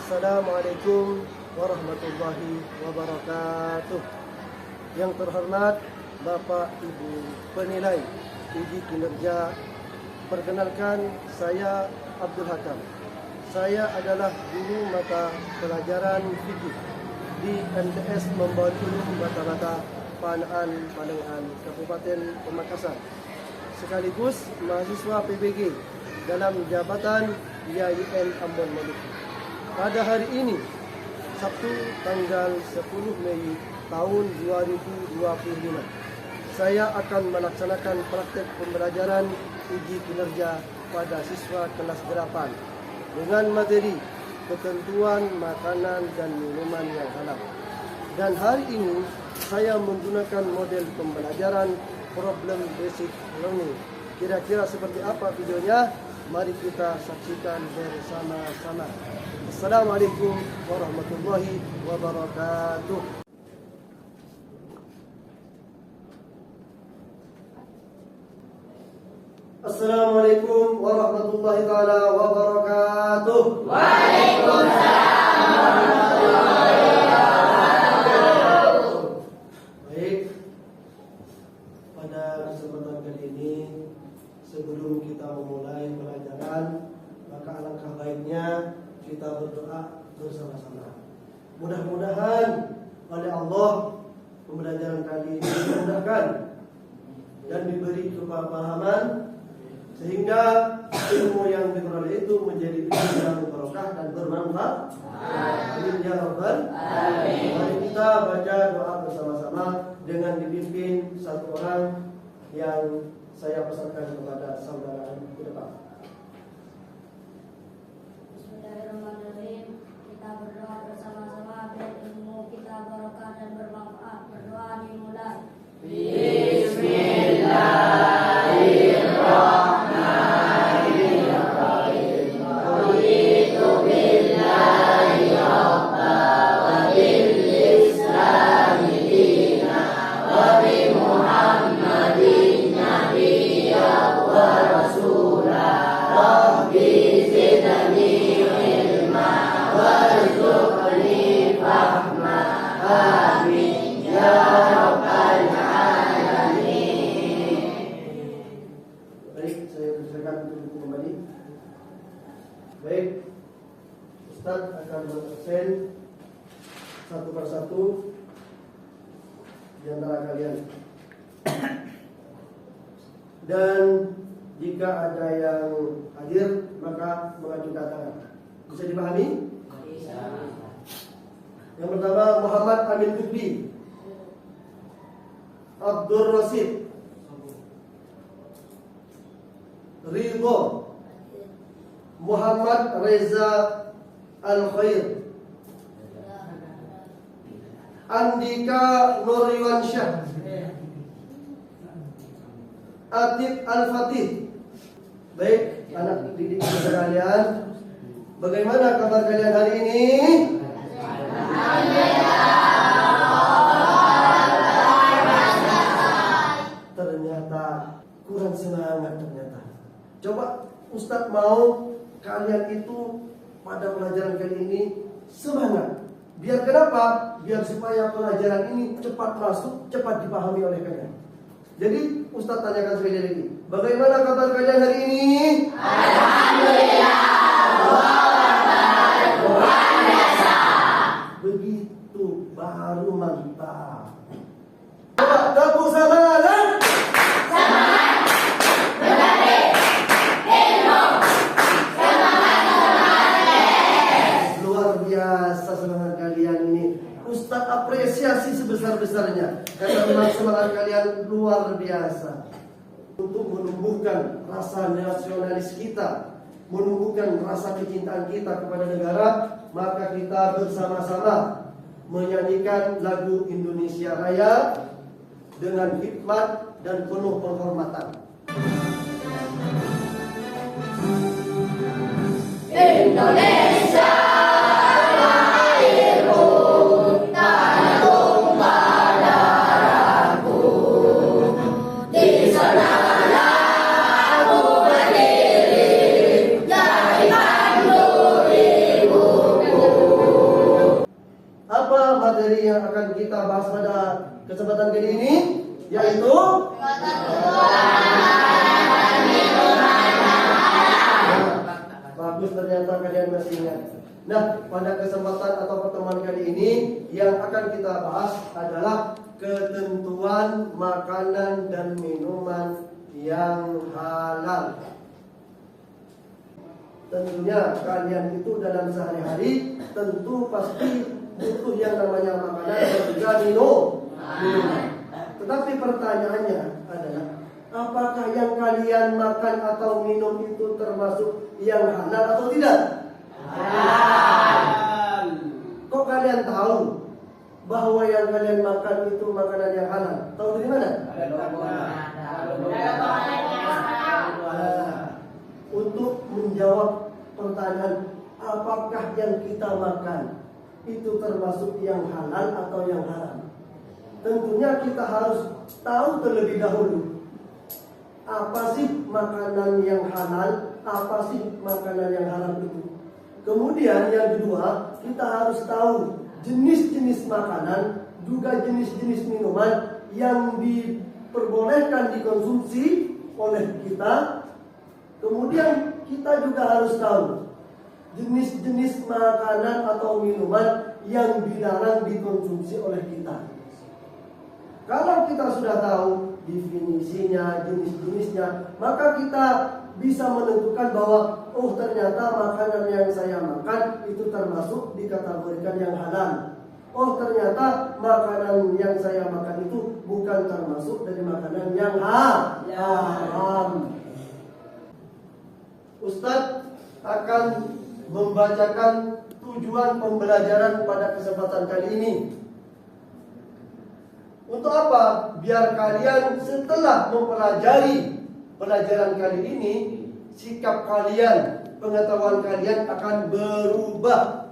Assalamualaikum warahmatullahi wabarakatuh. Yang terhormat Bapak Ibu penilai uji kinerja, perkenalkan saya Abdul Hakam. Saya adalah guru mata pelajaran fikih di MTS Membaur Ulum Bata-Bata, Panaan, Palengan, Kabupaten Pamekasan. Sekaligus mahasiswa PBG dalam jabatan YIN Ambon Maluku. Pada hari ini, Sabtu tanggal 10 Mei tahun 2025, saya akan melaksanakan praktek pembelajaran uji kinerja pada siswa kelas 8 dengan materi ketentuan makanan dan minuman yang halal. Dan hari ini saya menggunakan model pembelajaran problem basic learning. Kira-kira seperti apa videonya? Mari kita saksikan bersama-sama. Assalamualaikum warahmatullahi wabarakatuh. Assalamualaikum warahmatullahi wabarakatuh. Waalaikumsalam warahmatullahi wabarakatuh. Baik, pada kesempatan kali ini, sebelum kita memulai pelajaran, maka alangkah baiknya kita berdoa bersama-sama. Mudah-mudahan oleh Allah pembelajaran kali ini dimudahkan dan diberi kepahaman, sehingga ilmu yang diperoleh itu menjadi ilmu yang berkah dan bermanfaat. Amin ya rabbal alamin. Mari kita baca doa bersama-sama dengan dipimpin satu orang yang saya pesankan kepada saudara di depan. Bismillahirrahmanirrahim. Kita berdoa bersama-sama biar ilmu kita barokah dan bermanfaat. Berdoa dimulai. Bismillahirrahmanirrahim. Raditu billahi rabba wa bil islami dina wa bi Muhammadin nabiyya wa rasula. Rabbi zidni ilma warzuqni fahma. Amin ya rabbal alamin. Baik, saya persilakan untuk buku kembali. Baik, Ustaz akan mengabsen satu persatu di antara kalian. Dan jika ada yang hadir, maka mengajukan tangan. Bisa dipahami? Bisa. Yang pertama, Muhammad Amin Lutfi, Abdul Rasid, Ridho, Muhammad Reza Al-Khair, Andika Nuriwansyah, Atif Al-Fatih. Baik, anak didik sekalian, bagaimana kabar kalian hari ini? Ternyata kurang semangat ternyata. Coba Ustadz mau kalian itu pada pelajaran kali ini semangat. Biar kenapa? Biar supaya pelajaran ini cepat masuk, cepat dipahami oleh kalian. Jadi Ustadz tanyakan sekali lagi, bagaimana kabar kalian hari ini? Alhamdulillah. Luar biasa. Begitu baru mantap. Coba tepuk semangat. Semangat berbagi ilmu. Semangat. Luar biasa semangat kalian ini. Ustadz apresiasi sebesar-besarnya karena memang semangat kalian luar biasa. Untuk menumbuhkan rasa nasionalis kita, menumbuhkan rasa kecintaan kita kepada negara, maka kita bersama-sama menyanyikan lagu Indonesia Raya dengan hikmat dan penuh penghormatan. Indonesia lahirku, tanah tumpah darahku. Di sana aku berdiri, jadikan ibuku. akan kita bahas pada kesempatan kali ini, yaitu bagus, ternyata kalian masih ingat. Nah, pada kesempatan atau pertemuan kali ini yang akan kita bahas adalah ketentuan makanan dan minuman yang halal. Tentunya kalian itu dalam sehari-hari tentu pasti butuh yang namanya makanan dan juga minuman. Tetapi pertanyaannya adalah, apakah yang kalian makan atau minum itu termasuk yang halal atau tidak? Halal. Kok kalian tahu bahwa yang kalian makan itu makanan yang halal? Tahu dari mana? Untuk menjawab pertanyaan apakah yang kita makan itu termasuk yang halal atau yang haram, tentunya kita harus tahu terlebih dahulu apa sih makanan yang halal, apa sih makanan yang haram itu. Kemudian yang kedua, kita harus tahu jenis-jenis makanan juga jenis-jenis minuman yang diperbolehkan dikonsumsi oleh kita. Kemudian kita juga harus tahu jenis-jenis makanan atau minuman yang dilarang dikonsumsi oleh kita. Kalau kita sudah tahu definisinya, jenis-jenisnya, maka kita bisa menentukan bahwa oh ternyata makanan yang saya makan itu termasuk dikategorikan yang halal. Oh ternyata makanan yang saya makan itu bukan termasuk dari makanan yang haram. Ustadz akan membacakan tujuan pembelajaran pada kesempatan kali ini. Untuk apa? Biar kalian setelah mempelajari pelajaran kali ini, sikap kalian, pengetahuan kalian akan berubah.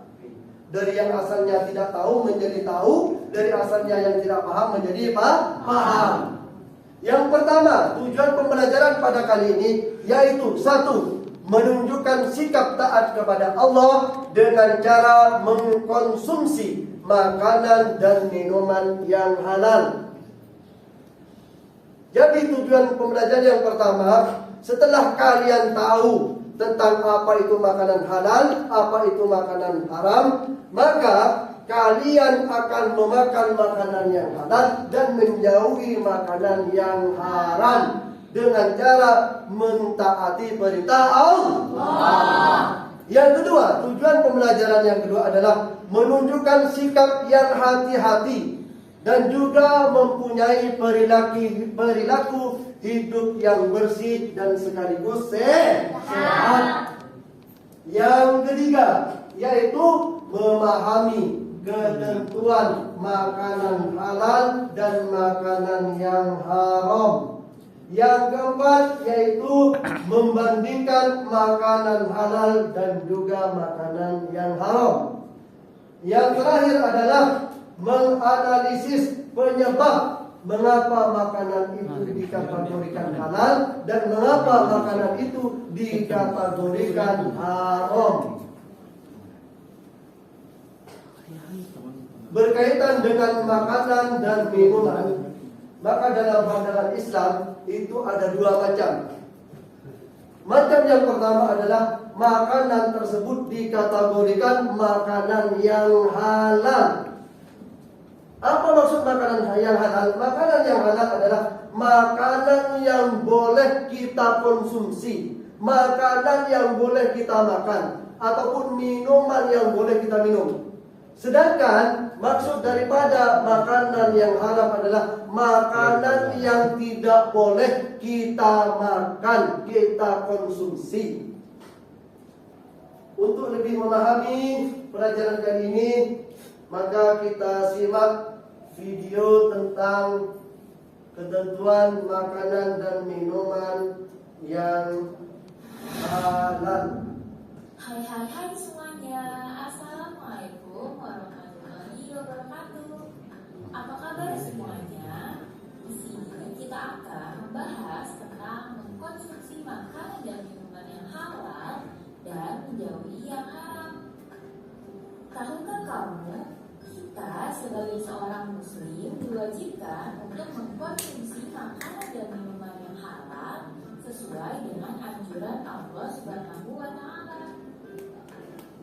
Dari yang asalnya tidak tahu menjadi tahu, dari asalnya yang tidak paham menjadi paham. Yang pertama, tujuan pembelajaran pada kali ini yaitu satu, menunjukkan sikap taat kepada Allah dengan cara mengkonsumsi makanan dan minuman yang halal. Jadi tujuan pembelajaran yang pertama, setelah kalian tahu tentang apa itu makanan halal, apa itu makanan haram, maka kalian akan memakan makanan yang halal dan menjauhi makanan yang haram dengan cara mentaati perintah Allah. Yang kedua, tujuan pembelajaran yang kedua adalah menunjukkan sikap yang hati-hati dan juga mempunyai perilaku hidup yang bersih dan sekaligus sehat. Yang ketiga, yaitu memahami ketentuan makanan halal dan makanan yang haram. Yang keempat yaitu membandingkan makanan halal dan juga makanan yang haram. Yang terakhir adalah menganalisis penyebab mengapa makanan itu dikategorikan halal dan mengapa makanan itu dikategorikan haram. Berkaitan dengan makanan dan minuman, maka dalam pandangan Islam itu ada dua macam. Macam yang pertama adalah makanan tersebut dikategorikan makanan yang halal. Apa maksud makanan yang halal? Makanan yang halal adalah makanan yang boleh kita konsumsi, makanan yang boleh kita makan, ataupun minuman yang boleh kita minum. Sedangkan maksud daripada makanan yang haram adalah makanan yang tidak boleh kita makan, kita konsumsi. Untuk lebih memahami pelajaran kali ini, maka kita simak video tentang ketentuan makanan dan minuman yang halal. Hai semuanya, Assalamualaikum warahmatullahi wabarakatuh. Apa kabar semuanya? Di sini kita akan membahas tentang mengkonsumsi makanan dan minuman yang halal dan menjauhi yang haram. Tahukah kamu, kita sebagai seorang muslim diwajibkan untuk mengkonsumsi makanan dan minuman yang halal sesuai dengan anjuran Allah Subhanahu wa taala.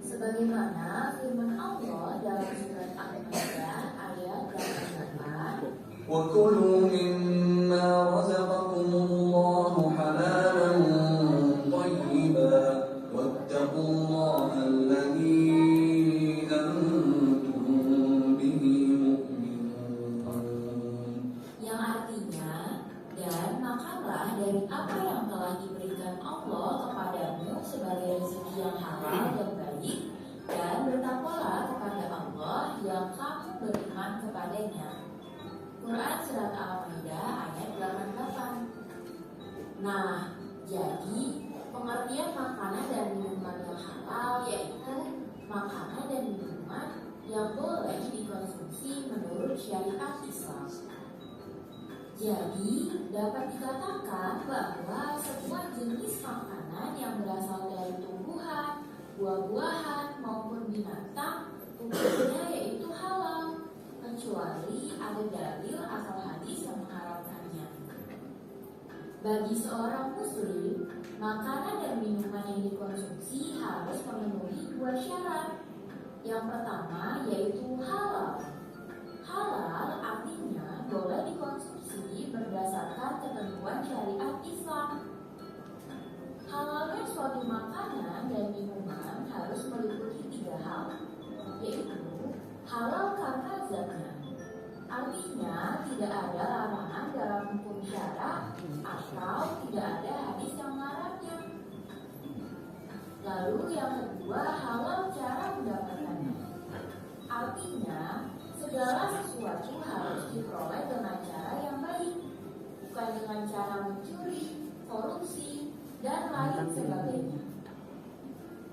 Sebagaimana firman Allah dalam surat Al-Maidah ayat 88, وَكُلُوا مِمَّا رَزَقَكُمُ اللَّهُ حَلَالًا طَيِّبًا وَاتَّقُوا اللَّهَ الَّذِي أَنْتُمْ بِهِ مُؤْمِنُونَ. yang artinya, dan makanlah dari apa yang telah diberikan Allah kepadamu sebagai rezeki yang halal dan baik, dan bertakwalah kepada Allah yang kamu beriman kepadanya. Quran Surat Al-Maidah ayat 88. Nah, jadi pengertian makanan dan minuman yang halal yaitu makanan dan minuman yang boleh dikonsumsi menurut syariat Islam. Jadi, dapat dikatakan bahwa semua jenis makanan yang berasal dari tumbuhan, buah-buahan maupun binatang hukumnya yaitu halal, kecuali ada dalil atau hadis yang mengharamkannya. Bagi seorang muslim, makanan dan minuman yang dikonsumsi harus memenuhi dua syarat. Yang pertama yaitu halal. Halal artinya boleh dikonsumsi berdasarkan ketentuan syariat Islam. Halalnya suatu makanan dan minuman harus meliputi tiga hal, yaitu halal karena zatnya, artinya tidak ada larangan dalam hukum syara atau tidak ada hadis yang melarangnya. Lalu yang kedua, halal cara mendapatkannya, artinya segala sesuatu harus diperoleh dengan cara yang baik, bukan dengan cara mencuri, korupsi, dan lain sebagainya.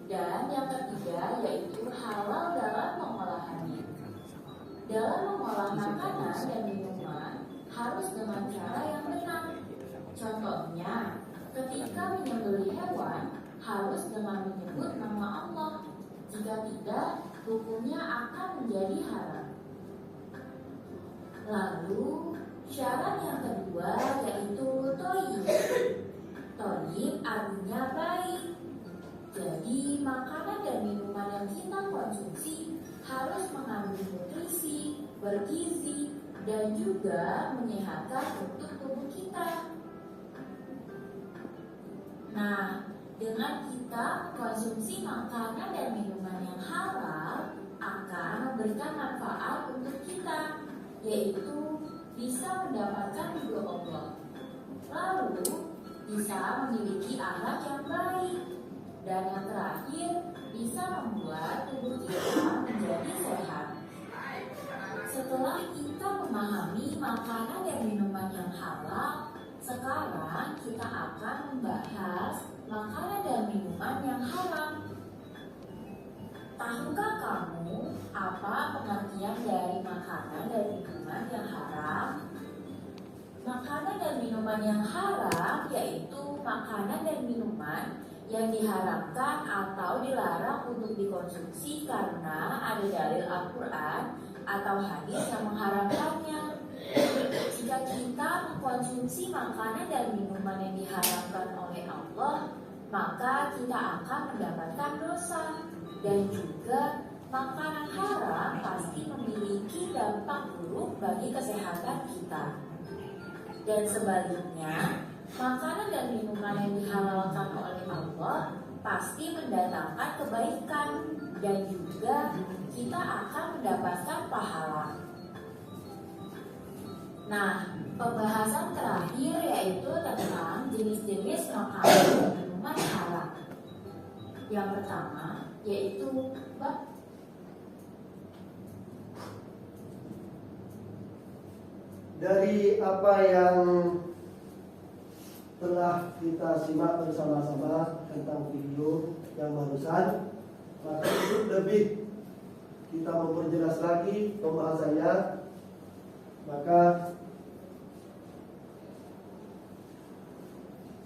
Dan yang ketiga yaitu halal dalam pengolahannya. Dalam mengolah makanan dan minuman harus dengan cara yang benar. Contohnya, ketika menyembelih hewan harus dengan menyebut nama Allah. Jika tidak, hukumnya akan menjadi haram. Lalu syarat yang kedua yaitu thayyib. Thayyib artinya baik. Jadi makanan dan minuman yang kita konsumsi harus mengandung nutrisi, bergizi, dan juga menyehatkan untuk tubuh kita. Nah, dengan kita konsumsi makanan dan minuman yang halal akan memberikan manfaat untuk kita, yaitu bisa mendapatkan ridho Allah, lalu bisa memiliki akhlak yang baik, dan yang terakhir bisa membuat tubuh kita menjadi sehat. Setelah kita memahami makanan dan minuman yang halal, sekarang kita akan membahas makanan dan minuman yang haram. Tahukah kamu apa pengertian dari makanan dan minuman yang haram? Makanan dan minuman yang haram yaitu makanan dan minuman yang diharamkan atau dilarang untuk dikonsumsi karena ada dalil Al-Quran atau hadis yang mengharamkannya. Jika kita mengkonsumsi makanan dan minuman yang diharamkan oleh Allah, maka kita akan mendapatkan dosa. Dan juga makanan haram pasti memiliki dampak buruk bagi kesehatan kita. Dan sebaliknya, makanan dan minuman yang dihalalkan oleh Allah pasti mendatangkan kebaikan dan juga kita akan mendapatkan pahala. Nah, pembahasan terakhir yaitu tentang jenis-jenis makanan dan minuman haram. Yang pertama yaitu dari apa yang telah kita simak bersama-sama tentang video yang barusan, maka untuk lebih kita memperjelas lagi pembahasannya, maka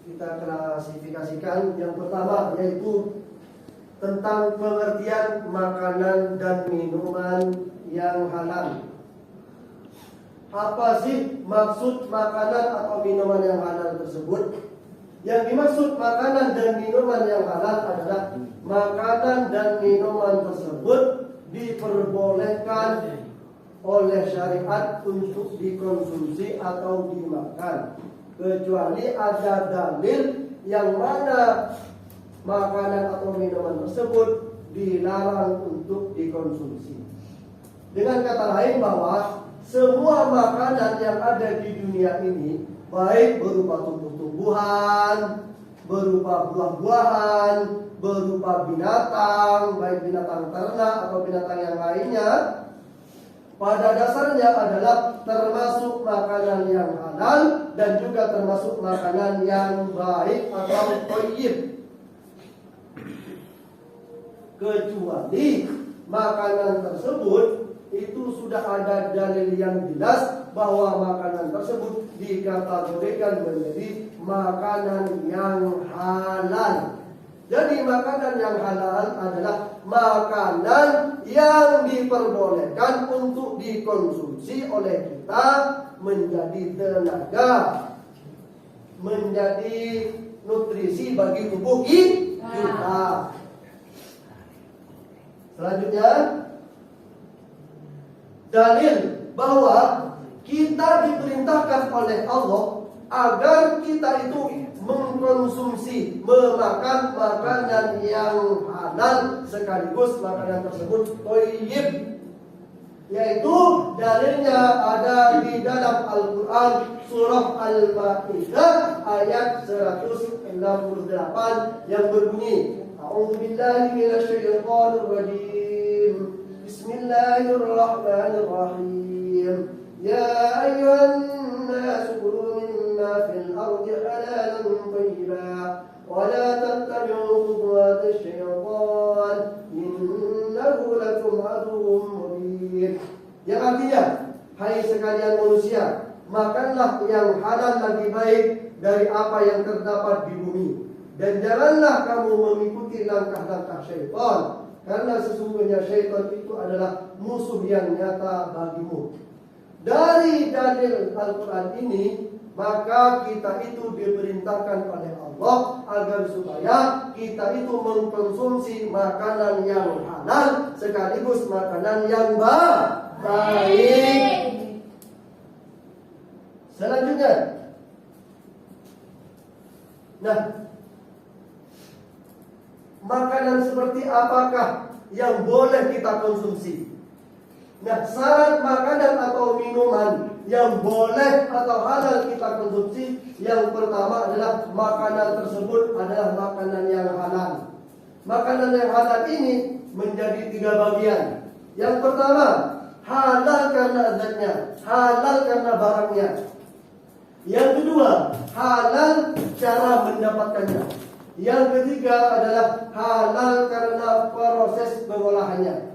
kita klasifikasikan yang pertama yaitu tentang pengertian makanan dan minuman yang halal. Apa sih maksud makanan atau minuman yang halal tersebut? Yang dimaksud makanan dan minuman yang halal adalah makanan dan minuman tersebut diperbolehkan oleh syariat untuk dikonsumsi atau dimakan, kecuali ada dalil yang mana makanan atau minuman tersebut dilarang untuk dikonsumsi. Dengan kata lain bahwa semua makanan yang ada di dunia ini, baik berupa tumbuh-tumbuhan, berupa buah-buahan, berupa binatang, baik binatang ternak atau binatang yang lainnya, pada dasarnya adalah termasuk makanan yang halal dan juga termasuk makanan yang baik atau thayyib. Kecuali makanan tersebut itu sudah ada dalil yang jelas bahwa makanan tersebut dikategorikan menjadi makanan yang halal. Jadi makanan yang halal adalah makanan yang diperbolehkan untuk dikonsumsi oleh kita menjadi tenaga, menjadi nutrisi bagi tubuh kita. Selanjutnya, dalil bahwa kita diperintahkan oleh Allah agar kita itu mengkonsumsi, memakan makanan yang halal sekaligus makanan tersebut thayyib. Yaitu dalilnya ada di dalam Al-Quran surah Al-Ma'idah ayat 168 yang berbunyi, A'udzubillahi minasyaitonir rajim. Bismillahirrahmanirrahim. Ya ayyuhan nas kulu mimma fil ardi halalan thayyiban wa la tattabi'u khutuwatis syaitan innahu lakum aduwwun mubin. Yang artinya, hai sekalian manusia, makanlah yang halal lagi baik dari apa yang terdapat di bumi, dan janganlah kamu mengikuti langkah-langkah syaitan, karena sesungguhnya syaitan itu adalah musuh yang nyata bagimu. Dari dalil Al-Quran ini, maka kita itu diperintahkan oleh Allah agar supaya kita itu mengkonsumsi makanan yang halal sekaligus makanan yang baik. Selanjutnya, nah, makanan seperti apakah yang boleh kita konsumsi? Nah, syarat makanan atau minuman yang boleh atau halal kita konsumsi, yang pertama adalah makanan tersebut adalah makanan yang halal. Makanan yang halal ini menjadi 3 bagian. Yang pertama, halal karena zatnya, halal karena barangnya. Yang kedua, halal cara mendapatkannya. Yang ketiga adalah halal karena proses pengolahannya.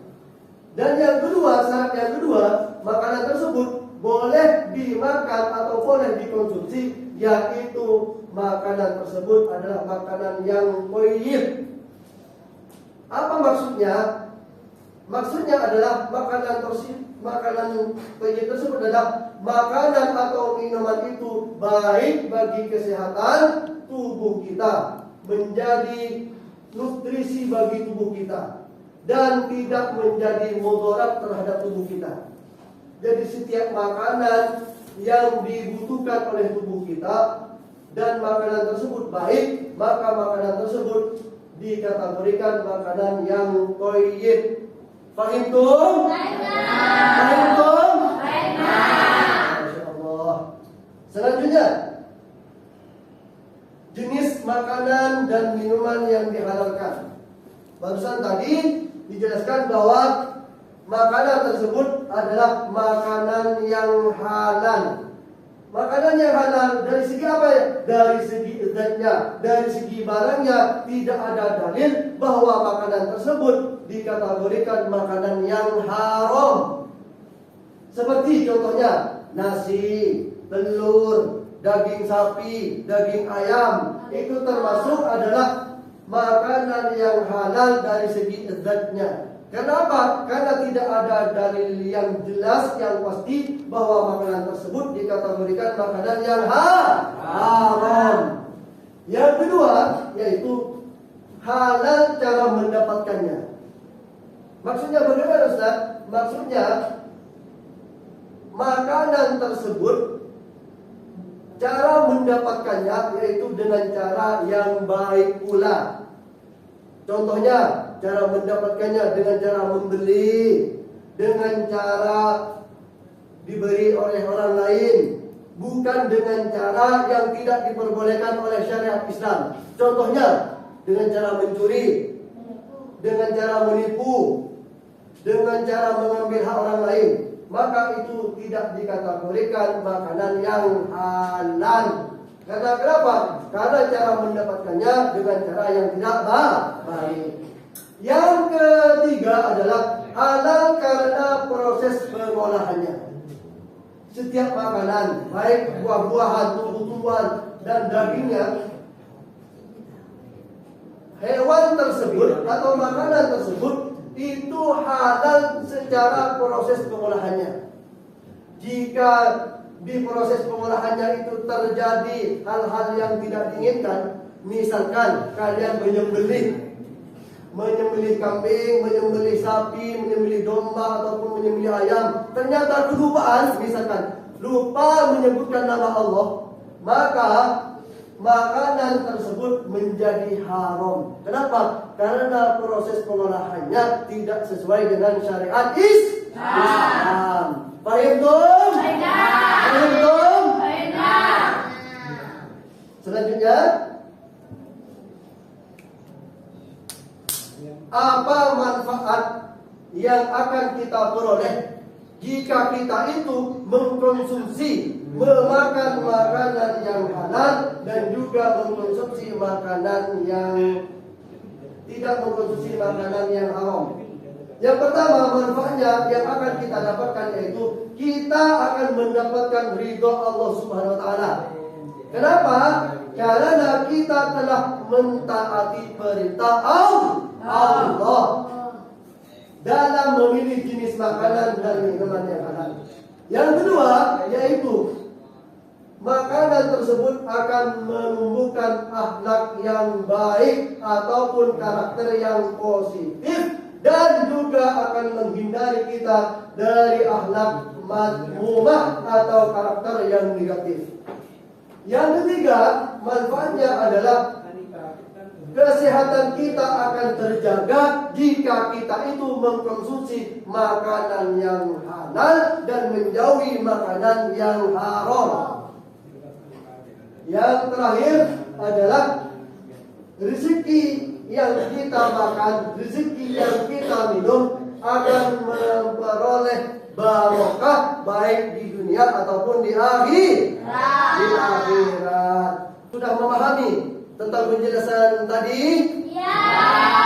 Dan yang kedua, syarat yang kedua, makanan tersebut boleh dimakan atau boleh dikonsumsi, yaitu makanan tersebut adalah makanan yang thayyib. Apa maksudnya? Maksudnya adalah makanan thayyib tersebut adalah makanan atau minuman itu baik bagi kesehatan tubuh kita, menjadi nutrisi bagi tubuh kita, dan tidak menjadi mudarat terhadap tubuh kita. Jadi setiap makanan yang dibutuhkan oleh tubuh kita dan makanan tersebut baik, maka makanan tersebut dikategorikan makanan yang thayyib. Fahim tum? Fahim tum? Masya Allah. Selanjutnya, jenis makanan dan minuman yang dihalalkan. Barusan tadi dijelaskan bahwa makanan tersebut adalah makanan yang halal. Makanan yang halal dari segi apa ya? Dari segi zatnya, dari segi barangnya, tidak ada dalil bahwa makanan tersebut dikategorikan makanan yang haram. Seperti contohnya nasi, telur, daging sapi, daging ayam, itu termasuk adalah makanan yang halal dari segi zatnya. Kenapa? Karena tidak ada dalil yang jelas, yang pasti bahwa makanan tersebut dikategorikan makanan yang haram. Yang kedua, yaitu halal cara mendapatkannya. Maksudnya bagaimana, Ustaz? Maksudnya makanan tersebut cara mendapatkannya yaitu dengan cara yang baik pula. Contohnya, cara mendapatkannya dengan cara membeli, dengan cara diberi oleh orang lain, bukan dengan cara yang tidak diperbolehkan oleh syariat Islam. Contohnya, dengan cara mencuri, dengan cara menipu, dengan cara mengambil hak orang lain, maka itu tidak dikategorikan makanan yang halal. Karena kenapa? Karena cara mendapatkannya dengan cara yang tidak baik. Yang ketiga adalah halal karena proses pengolahannya. Setiap makanan, baik buah-buahan, tumbuh-tumbuhan, dan dagingnya, hewan tersebut atau makanan tersebut itu halal secara proses pengolahannya. Jika di proses pengolahannya itu terjadi hal-hal yang tidak diinginkan, misalkan kalian menyembelih kambing, menyembelih sapi, menyembelih domba ataupun menyembelih ayam, ternyata kelupaan, misalkan lupa menyebutkan nama Allah, maka makanan tersebut menjadi haram. Kenapa? Karena proses pengolahannya tidak sesuai dengan syariat Islam. Paham tum? Paham tum? Selanjutnya, apa manfaat yang akan kita peroleh jika kita itu mengkonsumsi, memakan makanan yang halal dan juga mengkonsumsi makanan yang tidak mengkonsumsi makanan yang haram? Yang pertama, manfaatnya yang akan kita dapatkan yaitu kita akan mendapatkan ridho Allah Subhanahu wa taala. Kenapa? Karena kita telah mentaati perintah Allah dalam memilih jenis makanan dan minuman yang halal. Yang kedua, yaitu makanan tersebut akan menumbuhkan akhlak yang baik ataupun karakter yang positif, dan juga akan menghindari kita dari akhlak madmumah atau karakter yang negatif. Yang ketiga, manfaatnya adalah kesehatan kita akan terjaga jika kita itu mengkonsumsi makanan yang halal dan menjauhi makanan yang haram. Yang terakhir adalah rezeki yang kita makan, rezeki yang kita minum akan memperoleh barokah baik di dunia ataupun di akhirat. Sudah memahami tentang penjelasan tadi? Ya.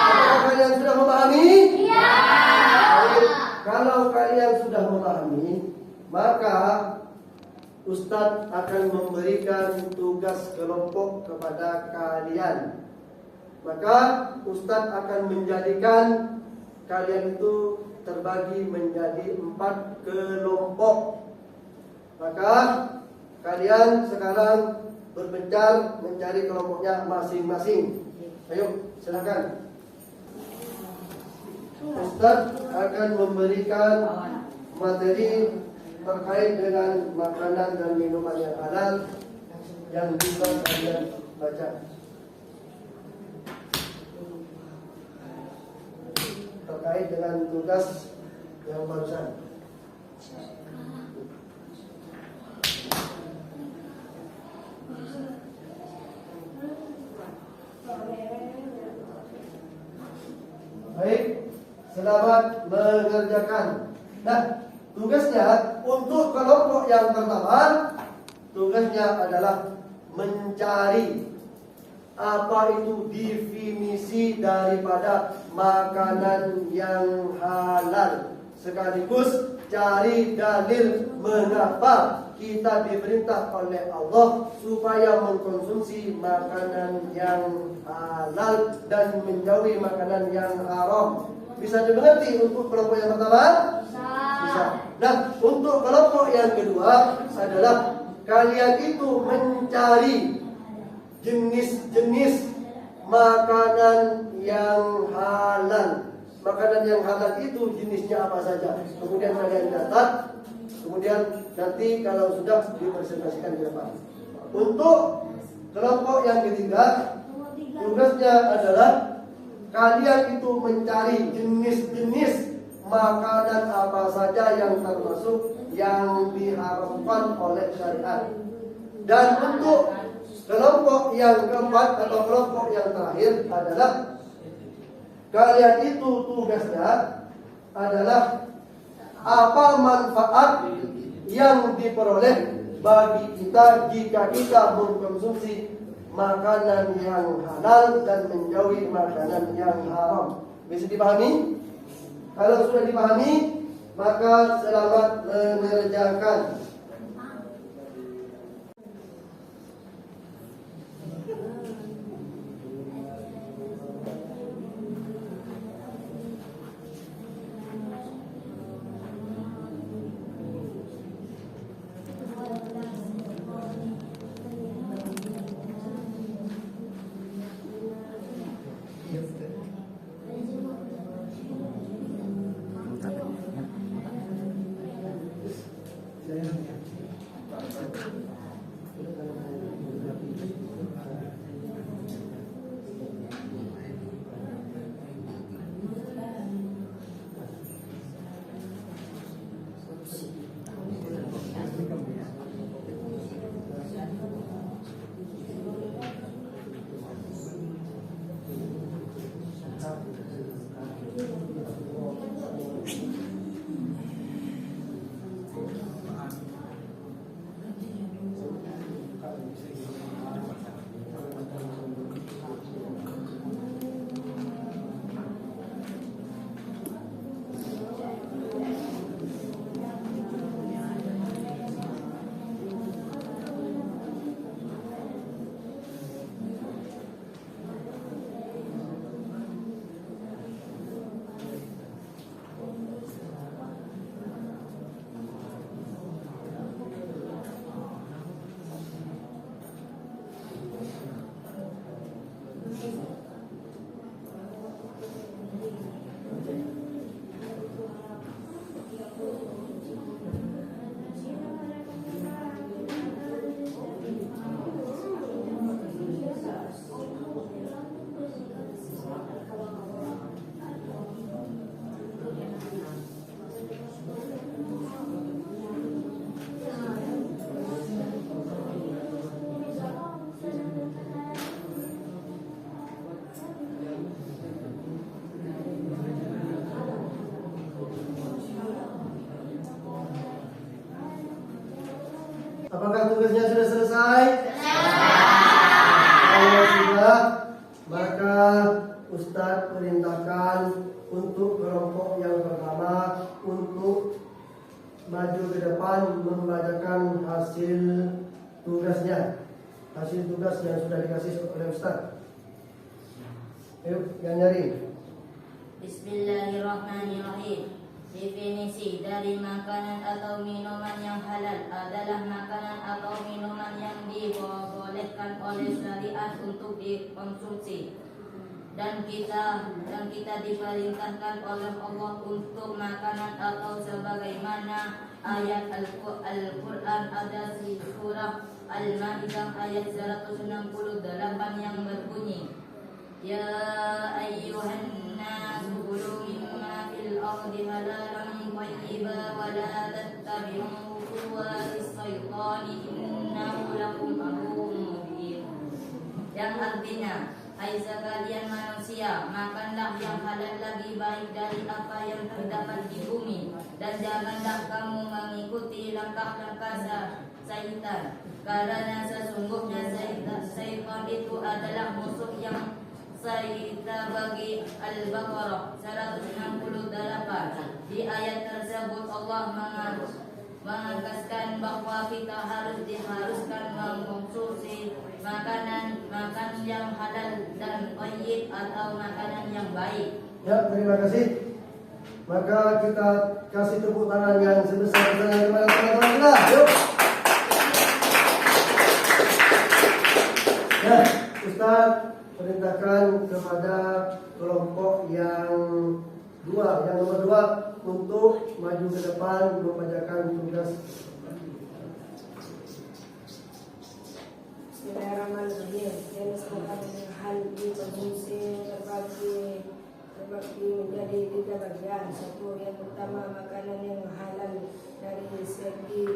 Apakah kalian sudah memahami? Ya. Baik. Kalau kalian sudah memahami, maka Ustadz akan memberikan tugas kelompok kepada kalian. Maka Ustadz akan menjadikan kalian itu terbagi menjadi 4 kelompok. Maka kalian sekarang berpencar mencari kelompoknya masing-masing. Ayo, silakan. Ustadz akan memberikan materi terkait dengan makanan dan minuman yang halal yang bisa kalian baca. Terkait dengan tugas yang barusan. Baik, selamat mengerjakan. Nah, tugasnya untuk kelompok yang pertama, tugasnya adalah mencari apa itu definisi daripada makanan yang halal, sekaligus cari dalil mengapa kita diperintah oleh Allah supaya mengkonsumsi makanan yang halal dan menjauhi makanan yang haram. Bisa dimengerti untuk kelompok yang pertama? Bisa. Nah, untuk kelompok yang kedua adalah kalian itu mencari jenis-jenis makanan yang halal. Makanan yang halal itu jenisnya apa saja. Kemudian kalian catat. Kemudian nanti kalau sudah dipresentasikan di depan. Untuk kelompok yang ketiga, tugasnya adalah kalian itu mencari jenis-jenis makanan apa saja yang termasuk yang diharamkan oleh syariat. Dan untuk kelompok yang keempat atau kelompok yang terakhir adalah kalian itu tugasnya adalah apa manfaat yang diperoleh bagi kita jika kita mengkonsumsi makanan yang halal dan menjauhi makanan yang haram. Bisa dipahami? Kalau sudah dipahami, maka selamat mengerjakan. Apakah tugasnya sudah selesai? Kalau sudah, maka Ustadz perintahkan untuk kelompok yang pertama untuk maju ke depan membacakan hasil tugasnya, hasil tugas yang sudah dikasih oleh Ustadz. Ayo, yang nyari. Bismillahirrahmanirrahim. Definisi dari makanan atau minuman yang halal adalah makanan atau minuman yang dibolehkan oleh syariat untuk dikonsumsi, dan kita diperintahkan oleh Allah untuk makanan atau sebagaimana ayat Al-Quran ada di surah Al-Ma'idah ayat 168 yang berbunyi, Ya ayyuhan nasu kulu mimma fil ardi halalan thayyiban wa la tattabi'u khutuwatis syaitani innahu lakum aduwwun mubin. Yang artinya, hai sekalian manusia, makanlah yang halal lagi baik dari apa yang terdapat di bumi, dan janganlah kamu mengikuti langkah-langkah syaitan, karena sesungguhnya syaitan itu adalah musuh yang Sayyida bagi Al-Baqarah 168. Di ayat tersebut Allah mengasaskan bahwa kita diharuskan mengkonsumsi makanan yang halal dan thayyib atau makanan yang baik. Ya, terima kasih. Maka kita kasih tepuk tangan yang sebesar-besarnya kepada teman-teman kita. Yuk. Ya, Ustaz perintahkan kepada kelompok yang nomor dua untuk maju ke depan membacakan tugas. Bismillahirrahmanirrahim. Jenis makanan yang halal dikonsumsi terbagi menjadi 3 bagian. Satu, yang pertama makanan yang halal dari segi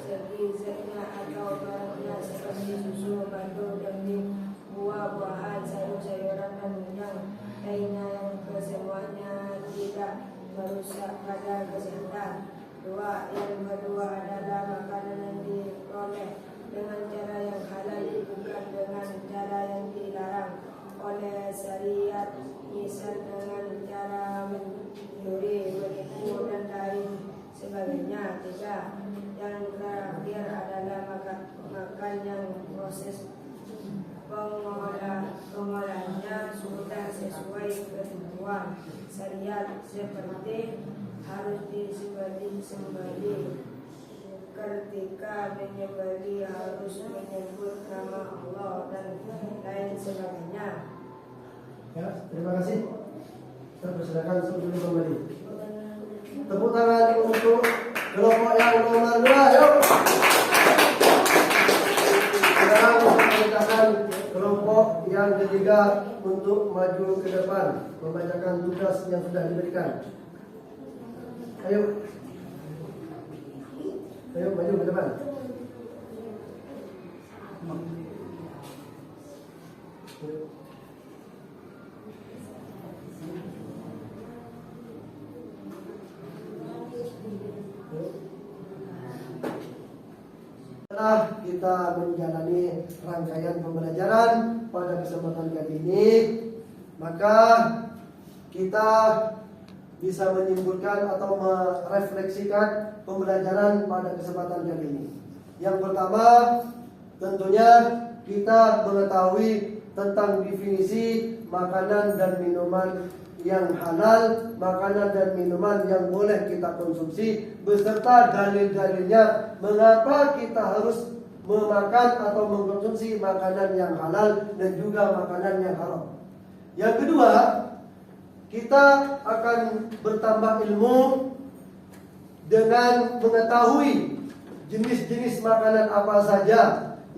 zatnya atau barangnya seperti susu, madu, daging, buah-buahan, sayur-sayuran dan yang lainnya yang kesemuanya tidak merusak pada kesehatan. Dua, yang kedua adalah makanan yang diperoleh dengan cara yang halal, bukan dengan cara yang dilarang oleh syariat, misal dengan cara mencuri, menipu dan lain sebagainya. Tiga, yang terakhir adalah makan yang proses pengolahannya sudah sesuai ketentuan syariat, seperti harus disembelih, ketika menyembelih harus menyebut nama Allah dan lain sebagainya. Ya, terima kasih. Kita persilakan sebelum kembali. Tepuk tangan untuk kelompok yang nomor 2, yuk. Sekarang perintahkan kelompok yang ketiga untuk maju ke depan membacakan tugas yang sudah diberikan. Ayo maju ke depan. Setelah kita menjalani rangkaian pembelajaran pada kesempatan kali ini, maka kita bisa menyimpulkan atau merefleksikan pembelajaran pada kesempatan kali ini. Yang pertama, tentunya kita mengetahui tentang definisi makanan dan minuman yang halal, makanan dan minuman yang boleh kita konsumsi, beserta dalil-dalilnya mengapa kita harus memakan atau mengkonsumsi makanan yang halal dan juga makanan yang haram. Yang kedua, kita akan bertambah ilmu dengan mengetahui jenis-jenis makanan apa saja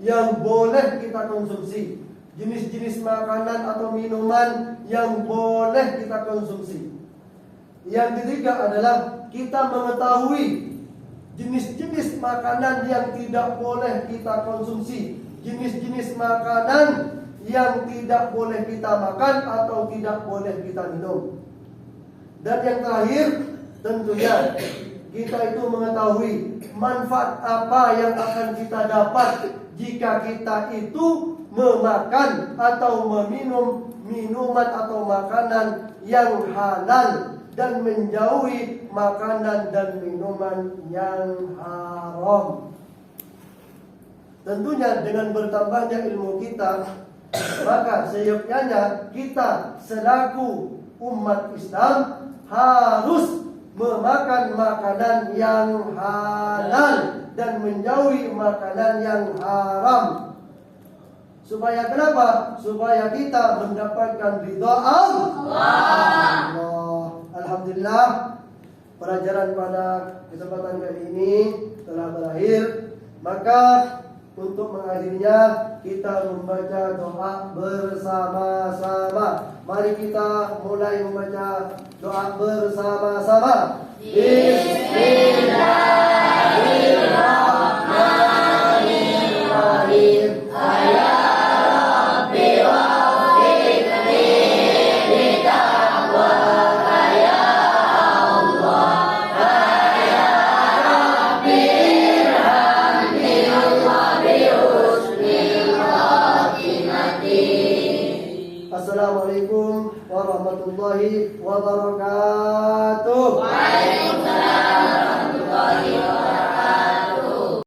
yang boleh kita konsumsi, jenis-jenis makanan atau minuman yang boleh kita konsumsi. Yang ketiga adalah kita mengetahui jenis-jenis makanan yang tidak boleh kita konsumsi, jenis-jenis makanan yang tidak boleh kita makan atau tidak boleh kita minum. Dan yang terakhir, tentunya kita itu mengetahui manfaat apa yang akan kita dapat jika kita itu memakan atau meminum minuman atau makanan yang halal dan menjauhi makanan dan minuman yang haram. Tentunya dengan bertambahnya ilmu kita, maka seyogyanya kita selaku umat Islam harus memakan makanan yang halal dan menjauhi makanan yang haram. Supaya kenapa? Supaya kita mendapatkan ridha Allah. Alhamdulillah, pelajaran pada kesempatan kali ini telah berakhir. Maka untuk mengakhirinya kita membaca doa bersama-sama. Mari kita mulai membaca doa bersama-sama. Bismillahirrahmanirrahim. Assalamualaikum warahmatullahi wabarakatuh. Waalaikumsalam